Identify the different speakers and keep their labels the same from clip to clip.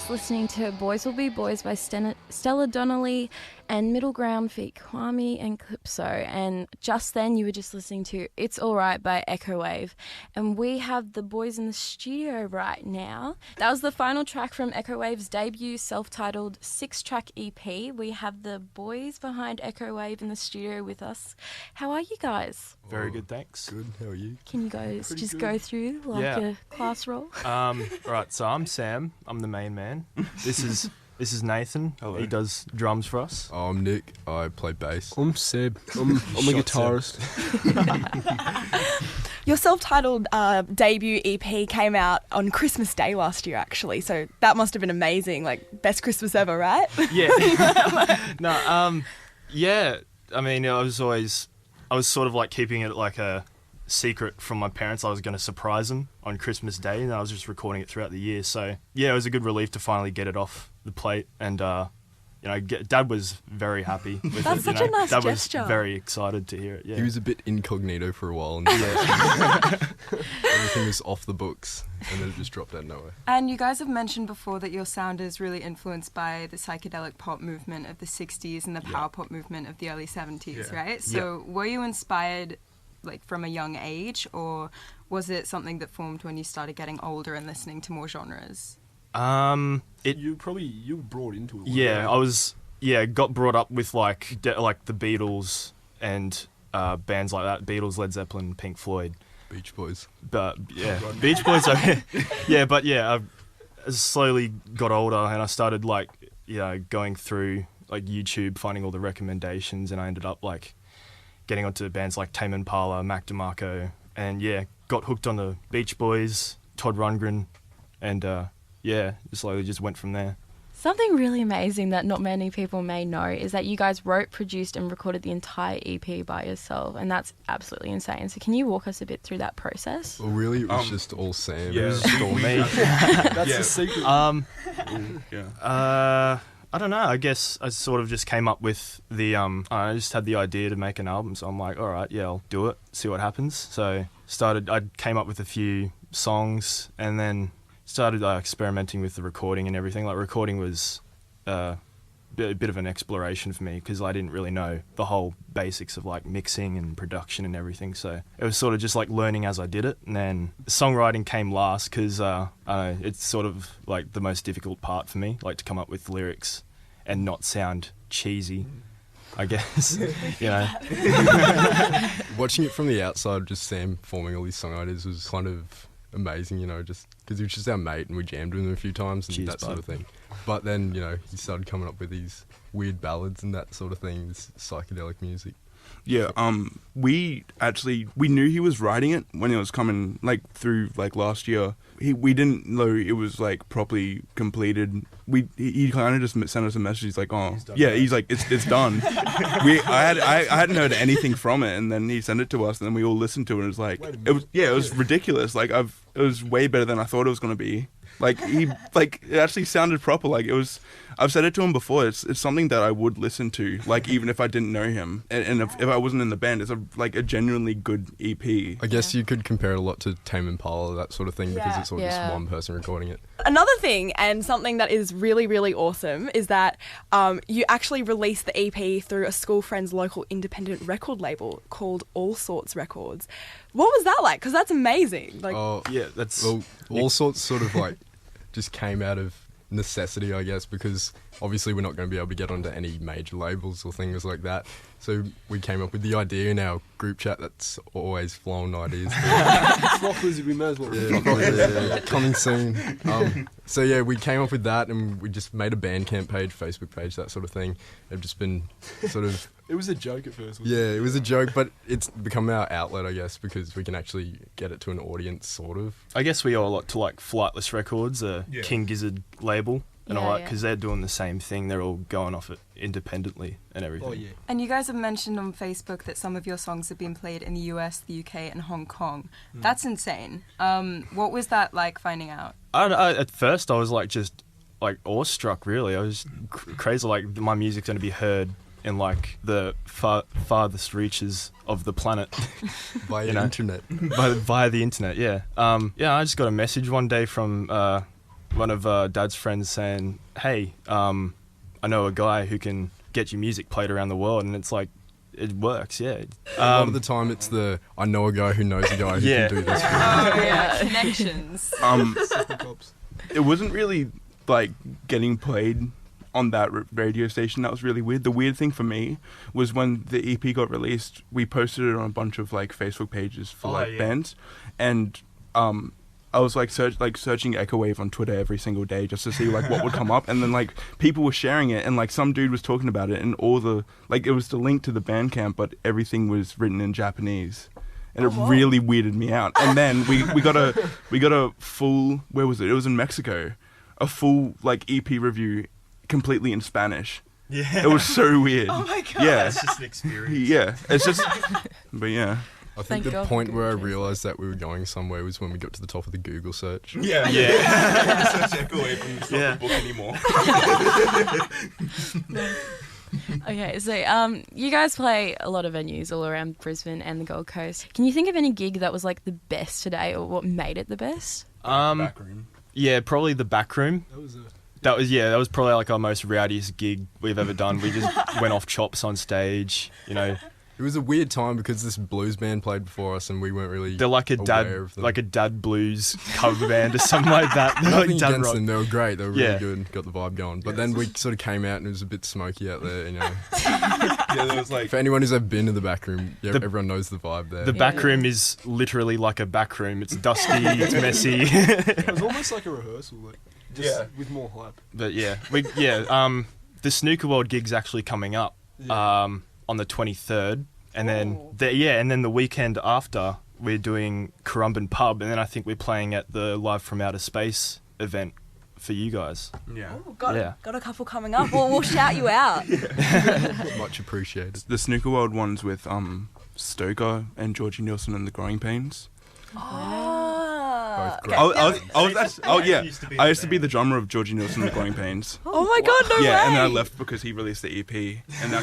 Speaker 1: just listening to Boys Will Be Boys by Stella Donnelly and Middle Ground feat Kwame and Calypso. And just then you were just listening to It's Alright by EchoWave. And we have the boys in the studio right now. That was the final track from EchoWave's debut self-titled 6-track EP. We have the boys behind EchoWave in the studio with us. How are you guys?
Speaker 2: Very good, thanks.
Speaker 3: Good, how are you?
Speaker 1: Can you guys just go through a class roll?
Speaker 2: Right, so I'm Sam. I'm the main man. This is Nathan.
Speaker 3: Hello.
Speaker 2: He does drums for us.
Speaker 3: Oh, I'm Nick. I play bass.
Speaker 4: I'm Seb. I'm a guitarist.
Speaker 5: Your self-titled debut EP came out on Christmas Day last year, actually. So that must have been amazing. Like, best Christmas ever, right?
Speaker 2: Yeah. Yeah. I mean, I was sort of like keeping it like a secret from my parents. I was going to surprise them on Christmas Day, and I was just recording it throughout the year. So yeah, it was a good relief to finally get it off the plate, and Dad was very happy with
Speaker 5: That's
Speaker 2: it.
Speaker 5: such a nice
Speaker 2: Dad
Speaker 5: gesture.
Speaker 2: was very excited to hear it. Yeah,
Speaker 3: He was a bit incognito for a while, and everything was off the books, and then it just dropped out of nowhere.
Speaker 6: And you guys have mentioned before that your sound is really influenced by the psychedelic pop movement of the 60s and the power pop movement of the early 70s, right? So were you inspired like from a young age, or was it something that formed when you started getting older and listening to more genres?
Speaker 4: You were brought into it.
Speaker 2: Yeah, I was. Yeah, got brought up with like the Beatles and bands like that. Beatles, Led Zeppelin, Pink Floyd,
Speaker 3: Beach Boys.
Speaker 2: but yeah, Beach Boys. I slowly got older and I started like going through like YouTube, finding all the recommendations, and I ended up like getting onto bands like Tame Impala, Mac DeMarco, and got hooked on the Beach Boys, Todd Rundgren, and slowly just went from there.
Speaker 1: Something really amazing that not many people may know is that you guys wrote, produced and recorded the entire EP by yourself, and that's absolutely insane. So can you walk us a bit through that process?
Speaker 3: Well, really, it was just all Sam.
Speaker 2: Yeah, it was just all me.
Speaker 4: That's the secret.
Speaker 2: I don't know. I guess I sort of just came up with I just had the idea to make an album, so I'm like, all right, yeah, I'll do it, see what happens. So I came up with a few songs, and then started experimenting with the recording and everything. Like, recording was a bit of an exploration for me because I didn't really know the whole basics of like mixing and production and everything. So it was sort of just like learning as I did it. And then songwriting came last because it's sort of like the most difficult part for me, like to come up with lyrics and not sound cheesy, I guess.
Speaker 3: Watching it from the outside, just Sam forming all these song ideas was kind of amazing, just because he was just our mate and we jammed with him a few times and that sort of thing. But then, he started coming up with these weird ballads and that sort of thing, this psychedelic music.
Speaker 7: Yeah, we knew he was writing it when it was coming, like, through, like, last year. We didn't know it was, like, properly completed. He kind of just sent us a message. He's like, he's like, it's done. I hadn't heard anything from it, and then he sent it to us, and then we all listened to it, and it was like, it was ridiculous. Like, it was way better than I thought it was going to be. Like, it actually sounded proper. Like, it was, I've said it to him before, it's something that I would listen to, like, even if I didn't know him. And if I wasn't in the band, it's a genuinely good EP.
Speaker 3: I guess you could compare it a lot to Tame Impala, that sort of thing, because it's all just one person recording it.
Speaker 5: Another thing, and something that is really, really awesome, is that you actually released the EP through a school friend's local independent record label called All Sorts Records. What was that like? Because that's amazing. Like,
Speaker 2: that's...
Speaker 3: Well, All Sorts sort of like just came out of necessity, I guess, because obviously we're not going to be able to get onto any major labels or things like that. So we came up with the idea in our group chat that's always flowing ideas.
Speaker 4: Rock Lizard, we may as well.
Speaker 3: Coming soon. We came up with that and we just made a Bandcamp page, Facebook page, that sort of thing. They've just been sort of...
Speaker 4: It was a joke at first, wasn't
Speaker 3: it was a joke, but it's become our outlet, I guess, because we can actually get it to an audience, sort of.
Speaker 2: I guess we owe a lot to like Flightless Records, King Gizzard label, and all that, because they're doing the same thing. They're all going off it independently and everything.
Speaker 4: Oh, yeah.
Speaker 6: And you guys have mentioned on Facebook that some of your songs have been played in the US, the UK, and Hong Kong. That's insane. What was that like finding out?
Speaker 2: At first, I was like just like awestruck. Really, I was crazy. Like, my music's going to be heard in like the farthest reaches of the planet
Speaker 3: via the internet.
Speaker 2: Via the internet, yeah. I just got a message one day from one of Dad's friends saying, "Hey, I know a guy who can get your music played around the world," and it's like, it works, yeah.
Speaker 3: A lot of the time, it's I know a guy who knows a guy who can do this.
Speaker 6: Oh, yeah, connections.
Speaker 7: It wasn't really like getting played on that radio station. That was really weird. The weird thing for me was when the EP got released, we posted it on a bunch of like Facebook pages for bands, and I was like searching EchoWave on Twitter every single day just to see like what would come up, and then like people were sharing it, and like some dude was talking about it, and all the like it was the link to the Bandcamp, but everything was written in Japanese. And it really weirded me out. And then we got a full, where was it? It was in Mexico. A full like EP review completely in Spanish.
Speaker 2: Yeah.
Speaker 7: It was so weird.
Speaker 5: Oh my god.
Speaker 7: Yeah.
Speaker 2: It's just an experience.
Speaker 7: Yeah. It's just, but yeah.
Speaker 3: I
Speaker 1: Thank
Speaker 3: think the
Speaker 1: God
Speaker 3: point
Speaker 1: for
Speaker 3: where I
Speaker 1: Google
Speaker 3: realised that we were going somewhere was when we got to the top of the Google search.
Speaker 7: Yeah.
Speaker 2: Yeah.
Speaker 7: Search EchoWave and it's not the book anymore.
Speaker 1: Okay, so you guys play a lot of venues all around Brisbane and the Gold Coast. Can you think of any gig that was like the best today, or what made it the best?
Speaker 7: Backroom.
Speaker 2: Yeah, probably the Backroom. That was probably like our most rowdiest gig we've ever done. We just went off chops on stage, you know.
Speaker 3: It was a weird time because this blues band played before us and we weren't really
Speaker 2: They're like a
Speaker 3: aware of them.
Speaker 2: dad blues cover band or something like that. They're
Speaker 3: Nothing
Speaker 2: like dad
Speaker 3: against
Speaker 2: rock.
Speaker 3: them, they were great, they were really
Speaker 2: Yeah.
Speaker 3: good, got the vibe going. But then we sort of came out and it was a bit smoky out there, you know.
Speaker 7: Yeah, there was like,
Speaker 3: For anyone who's ever been to the back room,
Speaker 2: The-
Speaker 3: everyone knows the vibe there.
Speaker 2: The back room is literally like a back room. It's dusty, it's messy.
Speaker 4: It was almost like a rehearsal, like just with more hype.
Speaker 2: But the Snooker World gig's actually coming up on the 23rd. And then the weekend after, we're doing Currumbin Pub, and then I think we're playing at the Live from Outer Space event for you guys.
Speaker 7: yeah.
Speaker 5: Got a couple coming up. We'll shout you out.
Speaker 3: Much appreciated.
Speaker 7: The Snooker World ones with Stoker and Georgie Nilsson and the Growing Pains.
Speaker 3: Both great.
Speaker 7: I used to be the drummer of Georgie Nilsson and the Growing Pains.
Speaker 5: Oh my god, no way.
Speaker 7: Yeah, and then I left because he released the EP, and now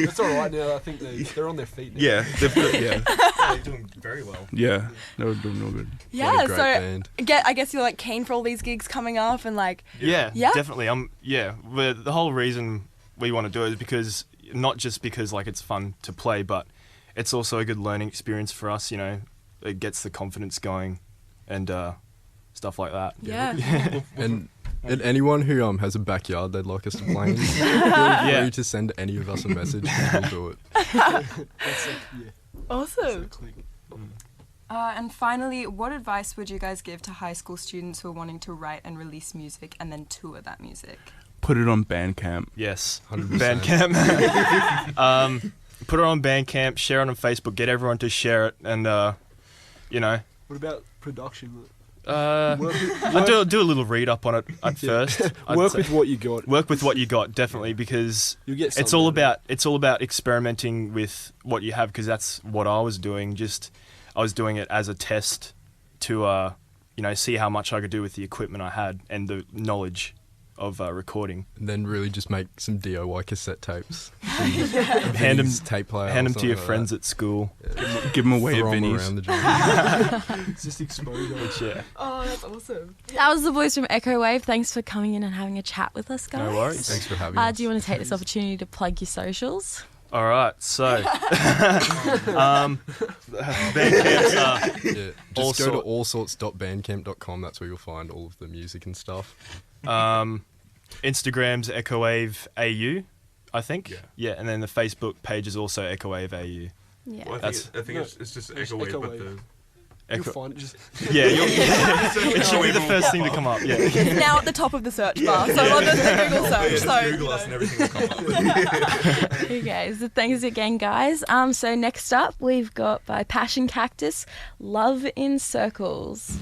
Speaker 4: That's alright now. I think they're on their feet now.
Speaker 7: yeah,
Speaker 2: They're doing very well.
Speaker 7: yeah, they were doing real good.
Speaker 5: Yeah,
Speaker 3: What a great
Speaker 5: so
Speaker 3: band.
Speaker 5: I guess you're like keen for all these gigs coming up and like
Speaker 2: Yeah,
Speaker 5: Yeah?
Speaker 2: definitely. The whole reason we want to do it is because, not just because like it's fun to play, but it's also a good learning experience for us, you know. It gets the confidence going and stuff like that.
Speaker 5: yeah.
Speaker 3: And anyone who has a backyard they'd like us to play in, feel free to send any of us a message and we'll do it.
Speaker 4: That's
Speaker 5: Awesome.
Speaker 4: click.
Speaker 6: And finally, what advice would you guys give to high school students who are wanting to write and release music and then tour that music?
Speaker 7: Put it on Bandcamp.
Speaker 2: Yes,
Speaker 3: 100%.
Speaker 2: Bandcamp. Put it on Bandcamp, share it on Facebook, get everyone to share it, and you know.
Speaker 4: What about production?
Speaker 2: I'd do a little read up on it at first.
Speaker 4: Work with what you got.
Speaker 2: Work with what you got, definitely, because
Speaker 4: You'll get
Speaker 2: it's all about experimenting with what you have, because that's what I was doing. I was doing it as a test to see how much I could do with the equipment I had and the knowledge of recording.
Speaker 3: And then really just make some DIY cassette tapes.
Speaker 2: Hand them
Speaker 3: tape player.
Speaker 2: Hand
Speaker 3: or
Speaker 2: them to your
Speaker 3: something
Speaker 2: friends
Speaker 3: like
Speaker 2: at school.
Speaker 7: Give them away at
Speaker 3: Throw 'em
Speaker 7: Vinnie's.
Speaker 3: around the joint.
Speaker 4: It's just exposure.
Speaker 2: Yeah.
Speaker 5: Oh, that's awesome.
Speaker 1: That was the boys from EchoWave. Thanks for coming in and having a chat with us, guys.
Speaker 2: No worries.
Speaker 3: Thanks for having us.
Speaker 1: Do you want to take this opportunity to plug your socials?
Speaker 2: All right, so Bandcamp's
Speaker 3: Yeah, just
Speaker 2: Also-
Speaker 3: go to allsorts.bandcamp.com. That's where you'll find all of the music and stuff.
Speaker 2: Instagram's EchoWave AU, I think. Yeah, and then the Facebook page is also EchoWave AU.
Speaker 1: Yeah.
Speaker 7: Well,
Speaker 2: That's-
Speaker 7: it's just
Speaker 4: It's
Speaker 7: EchoWave, but
Speaker 4: EchoWave.
Speaker 7: the
Speaker 4: You'll find it. Just
Speaker 2: Yeah, it should be the first thing to come up. Yeah.
Speaker 5: It's now at the top of the search bar, so on the Google search. So
Speaker 7: Google us and everything will come up.
Speaker 1: Okay, so thanks again, guys. So next up, we've got by Passion Cactus, Love in Circles.